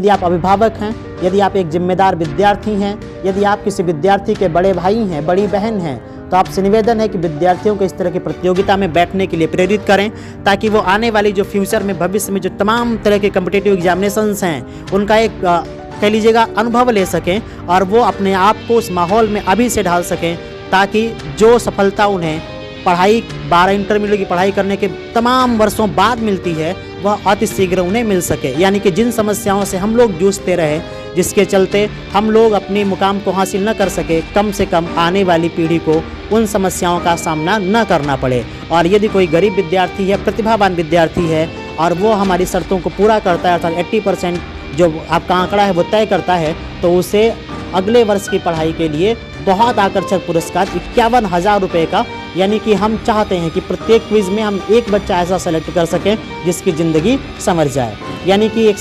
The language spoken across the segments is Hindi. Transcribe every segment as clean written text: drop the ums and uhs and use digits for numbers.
यदि आप अभिभावक हैं, यदि आप एक जिम्मेदार विद्यार्थी हैं, यदि आप किसी विद्यार्थी के बड़े भाई हैं, बड़ी बहन हैं, तो आपसे निवेदन है कि विद्यार्थियों को इस तरह की प्रतियोगिता में बैठने के लिए प्रेरित करें, ताकि वो आने वाली जो फ्यूचर में भविष्य में जो तमाम तरह के कम्पिटिटिव एग्जामिनेशंस हैं उनका एक कह लीजिएगा अनुभव ले सकें और वो अपने आप को उस माहौल में अभी से ढाल सकें, ताकि जो सफलता उन्हें पढ़ाई 12 इंटरमीडिएट की पढ़ाई करने के तमाम वर्षों बाद मिलती है वह अति शीघ्र उन्हें मिल सके। यानी कि जिन समस्याओं से हम लोग जूझते रहे, जिसके चलते हम लोग अपने मुकाम को हासिल न कर सके, कम से कम आने वाली पीढ़ी को उन समस्याओं का सामना न करना पड़े। और यदि कोई गरीब विद्यार्थी है, प्रतिभावान विद्यार्थी है और वो हमारी शर्तों को पूरा करता है, अर्थात 80% जो आपका आंकड़ा है वो तय करता है, तो उसे अगले वर्ष की पढ़ाई के लिए बहुत आकर्षक पुरस्कार 51,000 रुपये का, यानी कि हम चाहते हैं कि प्रत्येक क्विज़ में हम एक बच्चा ऐसा सेलेक्ट कर सकें जिसकी ज़िंदगी संवर जाए। यानी कि एक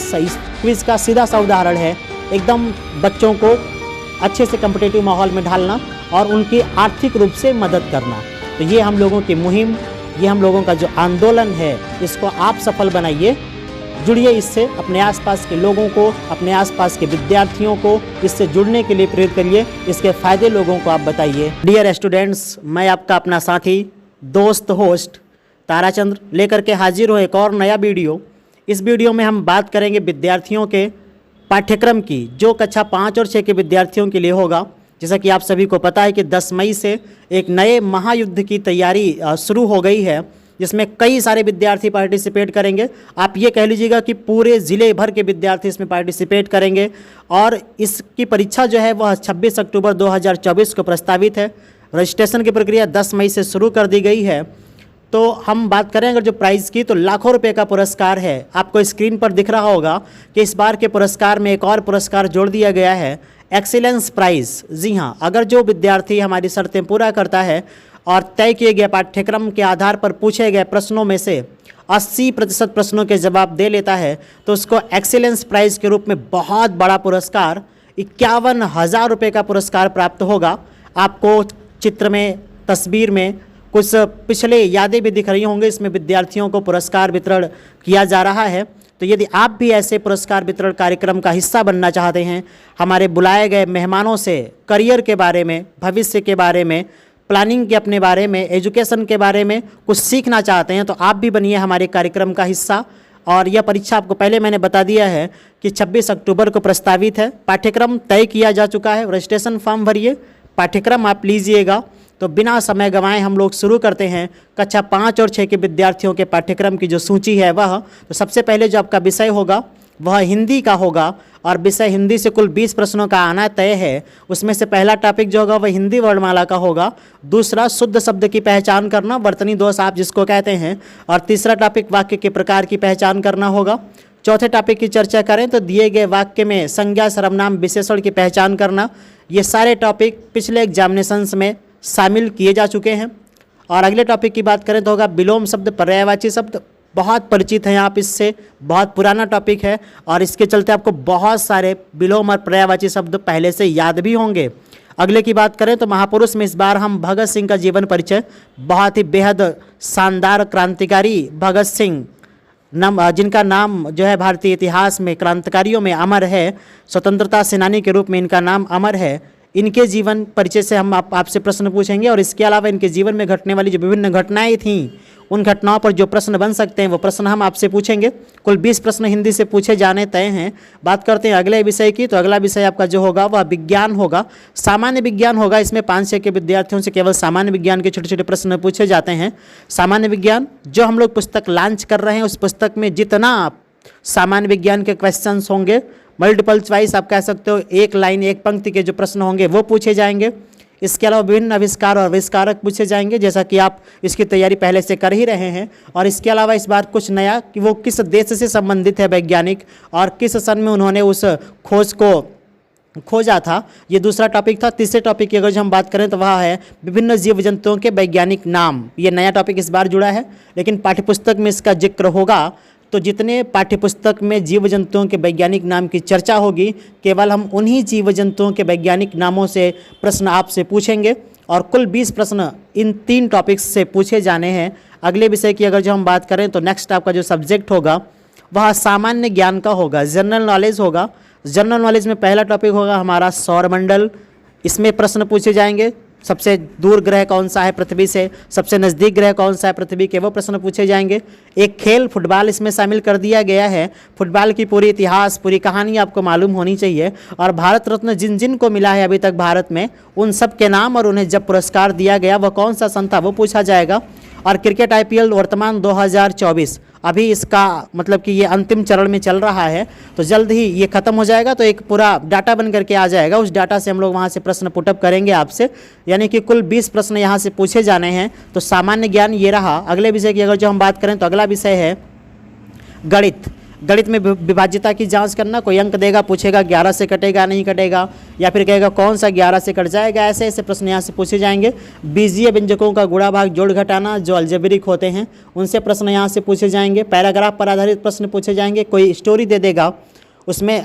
क्विज़ का सीधा सा उदाहरण है एकदम बच्चों को अच्छे से कम्पिटिटिव माहौल में ढालना और उनकी आर्थिक रूप से मदद करना। तो ये हम लोगों की मुहिम, ये हम लोगों का जो आंदोलन है, इसको आप सफल बनाइए। जुड़िए इससे, अपने आसपास के लोगों को, अपने आसपास के विद्यार्थियों को इससे जुड़ने के लिए प्रेरित करिए, इसके फ़ायदे लोगों को आप बताइए। डियर स्टूडेंट्स, मैं आपका अपना साथी, दोस्त, होस्ट ताराचंद्र लेकर के हाजिर हूँ एक और नया वीडियो। इस वीडियो में हम बात करेंगे विद्यार्थियों के पाठ्यक्रम की, जो कक्षा 5 और 6 के विद्यार्थियों के लिए होगा। जैसा कि आप सभी को पता है कि 10 मई से एक नए महायुद्ध की तैयारी शुरू हो गई है, जिसमें कई सारे विद्यार्थी पार्टिसिपेट करेंगे। आप ये कह लीजिएगा कि पूरे ज़िले भर के विद्यार्थी इसमें पार्टिसिपेट करेंगे और इसकी परीक्षा जो है वह 26 अक्टूबर 2024 को प्रस्तावित है। रजिस्ट्रेशन की प्रक्रिया 10 मई से शुरू कर दी गई है। तो हम बात करें अगर जो प्राइज़ की, तो लाखों रुपए का पुरस्कार है। आपको स्क्रीन पर दिख रहा होगा कि इस बार के पुरस्कार में एक और पुरस्कार जोड़ दिया गया है, एक्सीलेंस प्राइज़। जी हाँ, अगर जो विद्यार्थी हमारी शर्तें पूरा करता है और तय किए गए पाठ्यक्रम के आधार पर पूछे गए प्रश्नों में से 80% प्रश्नों के जवाब दे लेता है, तो उसको एक्सीलेंस प्राइज़ के रूप में बहुत बड़ा पुरस्कार 51,000 रुपये का पुरस्कार प्राप्त होगा। आपको चित्र में, तस्वीर में कुछ पिछले यादें भी दिख रही होंगी। इसमें विद्यार्थियों को पुरस्कार वितरण किया जा रहा है। तो यदि आप भी ऐसे पुरस्कार वितरण कार्यक्रम का हिस्सा बनना चाहते हैं, हमारे बुलाए गए मेहमानों से करियर के बारे में, भविष्य के बारे में, प्लानिंग के अपने बारे में, एजुकेशन के बारे में कुछ सीखना चाहते हैं, तो आप भी बनिए हमारे कार्यक्रम का हिस्सा। और यह परीक्षा आपको पहले मैंने बता दिया है कि 26 अक्टूबर को प्रस्तावित है। पाठ्यक्रम तय किया जा चुका है। रजिस्ट्रेशन फॉर्म भरिए, पाठ्यक्रम आप लीजिएगा। तो बिना समय गंवाए हम लोग शुरू करते हैं कक्षा 5 और 6 के विद्यार्थियों के पाठ्यक्रम की जो सूची है वह। तो सबसे पहले जो आपका विषय होगा वह हिंदी का होगा और विषय हिंदी से कुल 20 प्रश्नों का आना तय है। उसमें से पहला टॉपिक जो होगा वह हिंदी वर्णमाला का होगा, दूसरा शुद्ध शब्द की पहचान करना, वर्तनी दोष आप जिसको कहते हैं, और तीसरा टॉपिक वाक्य के प्रकार की पहचान करना होगा। चौथे टॉपिक की चर्चा करें तो दिए गए वाक्य में संज्ञा, सर्वनाम, विशेषण की पहचान करना। ये सारे टॉपिक पिछले एग्जामिनेशंस में शामिल किए जा चुके हैं। और अगले टॉपिक की बात करें तो होगा विलोम शब्द, पर्यायवाची शब्द। बहुत परिचित हैं आप इससे, बहुत पुराना टॉपिक है और इसके चलते आपको बहुत सारे विलोम और पर्यायवाची शब्द पहले से याद भी होंगे। अगले की बात करें तो महापुरुष में इस बार हम भगत सिंह का जीवन परिचय, बहुत ही बेहद शानदार क्रांतिकारी भगत सिंह, जिनका नाम जो है भारतीय इतिहास में क्रांतिकारियों में अमर है, स्वतंत्रता सेनानी के रूप में इनका नाम अमर है। इनके जीवन परिचय से हम आपसे प्रश्न पूछेंगे और इसके अलावा इनके जीवन में घटने वाली जो विभिन्न घटनाएं थीं, उन घटनाओं पर जो प्रश्न बन सकते हैं वो प्रश्न हम आपसे पूछेंगे। कुल 20 प्रश्न हिंदी से पूछे जाने तय हैं। बात करते हैं अगले विषय की, तो अगला विषय आपका जो होगा वह विज्ञान होगा, सामान्य विज्ञान होगा। इसमें 5-6 के विद्यार्थियों से केवल सामान्य विज्ञान के छोटे छोटे प्रश्न पूछे जाते हैं। सामान्य विज्ञान जो हम लोग पुस्तक लॉन्च कर रहे हैं, उस पुस्तक में जितना सामान्य विज्ञान के क्वेश्चंस होंगे, मल्टीपल चॉइस आप कह सकते हो, एक लाइन एक पंक्ति के जो प्रश्न होंगे वो पूछे जाएंगे। इसके अलावा विभिन्न आविष्कार और आविष्कारक पूछे जाएंगे, जैसा कि आप इसकी तैयारी पहले से कर ही रहे हैं। और इसके अलावा इस बार कुछ नया कि वो किस देश से संबंधित है वैज्ञानिक और किस सन में उन्होंने उस खोज को खोजा था, ये दूसरा टॉपिक था। तीसरे टॉपिक की अगर जो हम बात करें तो वह है विभिन्न जीव जंतुओं के वैज्ञानिक नाम। ये नया टॉपिक इस बार जुड़ा है, लेकिन पाठ्यपुस्तक में इसका जिक्र होगा। तो जितने पाठ्यपुस्तक में जीव जंतुओं के वैज्ञानिक नाम की चर्चा होगी, केवल हम उन्हीं जीव जंतुओं के वैज्ञानिक नामों से प्रश्न आपसे पूछेंगे और कुल 20 प्रश्न इन 3 टॉपिक्स से पूछे जाने हैं। अगले विषय की अगर जो हम बात करें तो नेक्स्ट आपका जो सब्जेक्ट होगा वह सामान्य ज्ञान का होगा, जनरल नॉलेज होगा। जनरल नॉलेज में पहला टॉपिक होगा हमारा सौरमंडल। इसमें प्रश्न पूछे जाएंगे, सबसे दूर ग्रह कौन सा है पृथ्वी से, सबसे नज़दीक ग्रह कौन सा है पृथ्वी के, वो प्रश्न पूछे जाएंगे। एक खेल फुटबॉल इसमें शामिल कर दिया गया है। फुटबॉल की पूरी इतिहास, पूरी कहानी आपको मालूम होनी चाहिए। और भारत रत्न जिन जिन को मिला है अभी तक भारत में, उन सब के नाम और उन्हें जब पुरस्कार दिया गया वह कौन सा सन था वो पूछा जाएगा। और क्रिकेट IPL वर्तमान 2024 अभी इसका मतलब कि ये अंतिम चरण में चल रहा है, तो जल्द ही ये ख़त्म हो जाएगा, तो एक पूरा डाटा बन करके आ जाएगा। उस डाटा से हम लोग वहाँ से प्रश्न पुटअप करेंगे आपसे, यानी कि कुल 20 प्रश्न यहाँ से पूछे जाने हैं। तो सामान्य ज्ञान ये रहा। अगले विषय की अगर जो हम बात करें तो अगला विषय है गणित। गणित में विभाज्यता की जांच करना। कोई अंक देगा, पूछेगा 11 से कटेगा नहीं कटेगा, या फिर कहेगा कौन सा 11 से कट जाएगा। ऐसे ऐसे प्रश्न यहाँ से पूछे जाएंगे। बीजीय व्यंजकों का गुणा भाग जोड़ घटाना जो अलजेब्रिक होते हैं उनसे प्रश्न यहाँ से पूछे जाएंगे। पैराग्राफ पर आधारित प्रश्न पूछे जाएंगे। कोई स्टोरी दे देगा, उसमें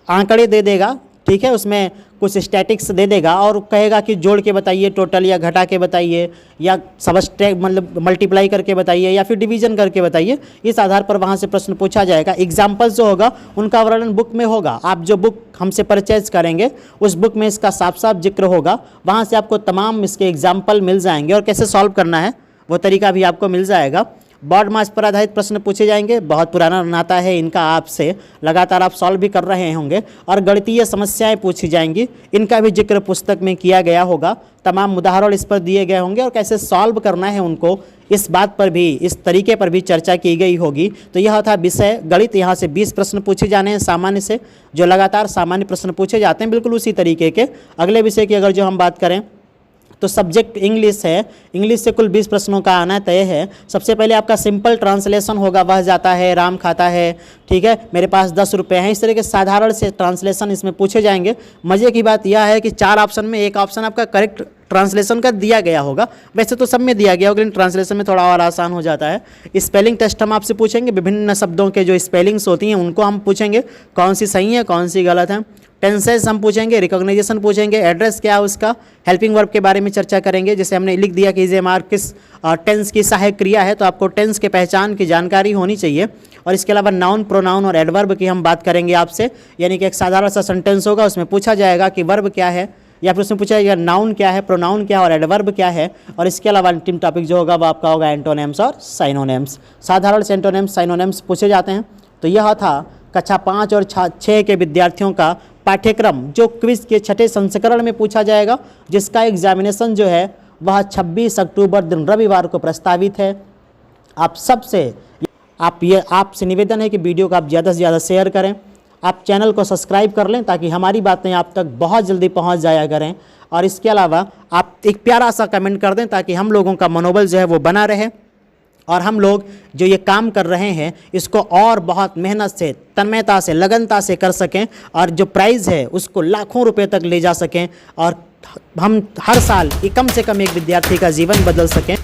आंकड़े दे देगा, ठीक है, उसमें कुछ स्टैटिक्स दे देगा और कहेगा कि जोड़ के बताइए टोटल, या घटा के बताइए, या सबस्ट्रैक्ट मतलब मल्टीप्लाई करके बताइए, या फिर डिवीजन करके बताइए। इस आधार पर वहाँ से प्रश्न पूछा जाएगा। एग्जाम्पल्स जो होगा उनका वर्णन बुक में होगा। आप जो बुक हमसे परचेज करेंगे उस बुक में इसका साफ साफ जिक्र होगा। वहाँ से आपको तमाम इसके एग्जाम्पल मिल जाएंगे और कैसे सॉल्व करना है वो तरीका भी आपको मिल जाएगा। बॉड मास पर आधारित प्रश्न पूछे जाएंगे। बहुत पुराना नाता है इनका आपसे, लगातार आप सॉल्व भी कर रहे होंगे। और गणितीय समस्याएं पूछी जाएंगी, इनका भी जिक्र पुस्तक में किया गया होगा। तमाम उदाहरण इस पर दिए गए होंगे और कैसे सॉल्व करना है उनको, इस बात पर भी, इस तरीके पर भी चर्चा की गई होगी। तो यह था विषय गणित। यहाँ से 20 प्रश्न पूछे जाने हैं सामान्य से, जो लगातार सामान्य प्रश्न पूछे जाते हैं बिल्कुल उसी तरीके के। अगले विषय की अगर जो हम बात करें तो सब्जेक्ट इंग्लिश है। इंग्लिश से कुल 20 प्रश्नों का आना तय है। सबसे पहले आपका सिंपल ट्रांसलेशन होगा, वह जाता है, राम खाता है, ठीक है, मेरे पास 10 रुपये हैं। इस तरह के साधारण से ट्रांसलेशन इसमें पूछे जाएंगे। मज़े की बात यह है कि 4 ऑप्शन में एक ऑप्शन आपका करेक्ट ट्रांसलेशन का दिया गया होगा। वैसे तो सब में दिया गया होगा, लेकिन ट्रांसलेशन में थोड़ा और आसान हो जाता है। स्पेलिंग टेस्ट हम आपसे पूछेंगे, विभिन्न शब्दों के जो स्पेलिंग्स होती हैं उनको हम पूछेंगे, कौन सी सही है कौन सी गलत है। टेंसेस हम पूछेंगे, रिकॉग्नाइजेशन पूछेंगे, एड्रेस क्या है उसका, हेल्पिंग वर्ब के बारे में चर्चा करेंगे। जैसे हमने लिख दिया कि इज मार्क किस टेंस की सहायक क्रिया है, तो आपको टेंस के पहचान की जानकारी होनी चाहिए। और इसके अलावा नाउन, प्रोनाउन और एडवर्ब की हम बात करेंगे आपसे, यानी कि एक साधारण सा सेंटेंस होगा, उसमें पूछा जाएगा कि वर्ब क्या है, या फिर उसमें पूछा जाएगा नाउन क्या है, प्रोनाउन क्या है और एडवर्ब क्या है। और इसके अलावा अंतिम टॉपिक जो होगा वो आपका होगा एंटोनिम्स और साइनोनिम्स। साधारण से एंटोनिम्स साइनोनिम्स पूछे जाते हैं। तो यह था कक्षा 5 और 6 के विद्यार्थियों का पाठ्यक्रम, जो क्विज के 6ठे संस्करण में पूछा जाएगा, जिसका एग्जामिनेशन जो है वह 26 अक्टूबर दिन रविवार को प्रस्तावित है। आप सबसे आपसे निवेदन है कि वीडियो को आप ज़्यादा से ज़्यादा शेयर करें, आप चैनल को सब्सक्राइब कर लें ताकि हमारी बातें आप तक बहुत जल्दी पहुंच जाया करें। और इसके अलावा आप एक प्यारा सा कमेंट कर दें ताकि हम लोगों का मनोबल जो है वो बना रहे, और हम लोग जो ये काम कर रहे हैं इसको और बहुत मेहनत से, तन्मयता से, लगनता से कर सकें, और जो प्राइज़ है उसको लाखों रुपए तक ले जा सकें, और हम हर साल कम से कम एक विद्यार्थी का जीवन बदल सकें।